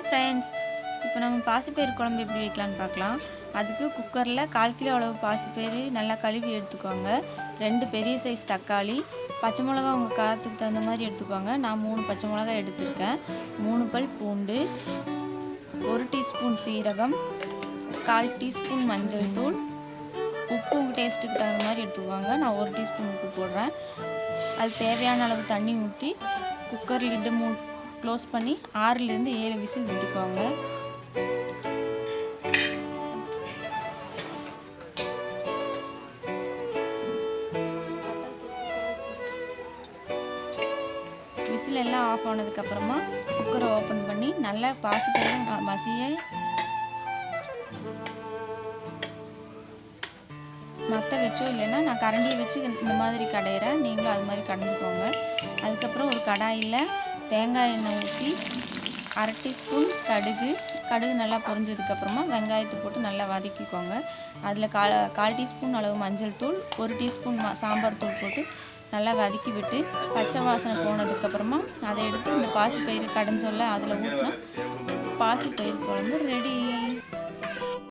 Friends, இப்போ நம்ம பாசிப்பயிறு குழம்பு எப்படி வைக்கலான்னு பார்க்கலாம். அதுக்கு குக்கரில் 1/4 கிலோ அளவு பாசிப்பயிறு நல்லா கழுவி எடுத்துக்கோங்க. 2 பெரிய சைஸ் தக்காளி, பச்சை மிளகா உங்கள் காரத்துக்கு தகுந்த மாதிரி எடுத்துக்கோங்க. நான் 3 பச்சை மிளகா எடுத்துருக்கேன். 3 பல் பூண்டு, 1 டீஸ்பூன் சீரகம், 1/4 டீஸ்பூன் மஞ்சள் தூள், உப்பு உங்கள் டேஸ்ட்டுக்கு தகுந்த மாதிரி எடுத்துக்கோங்க. நான் 1 டீஸ்பூன் உப்பு போடுறேன். அது தேவையான அளவு தண்ணி ஊற்றி குக்கர் லிட்டு க்ளோஸ் பண்ணி 6லேருந்து 7 விசில் விட்டுக்கோங்க. விசில் எல்லாம் ஆஃப் ஆனதுக்கப்புறமா குக்கரை ஓப்பன் பண்ணி நல்லா பாசிப்பயிறு மசிய மற்ற வச்சோ இல்லைன்னா நான் கரண்டியை வச்சு இந்த மாதிரி கடையிறேன். நீங்களும் அது மாதிரி கடைஞ்சிக்கோங்க. அதுக்கப்புறம் ஒரு கடாயில் தேங்காய் எண்ணெய் ஊற்றி 1/2 டீஸ்பூன் கடுகு நல்லா பொரிஞ்சதுக்கப்புறமா வெங்காயத்தை போட்டு நல்லா வதக்கிக்கோங்க. அதில் 1/4 டீஸ்பூன் அளவு மஞ்சள் தூள், 1 டீஸ்பூன் சாம்பார் தூள் போட்டு நல்லா வதக்கி விட்டு பச்சை வாசனை போனதுக்கப்புறமா அதை எடுத்து இந்த பாசிப்பயிறு கடைஞ்சொல்ல அதில் ஊற்றினா பாசிப்பயிறு குழம்பு ரெடி.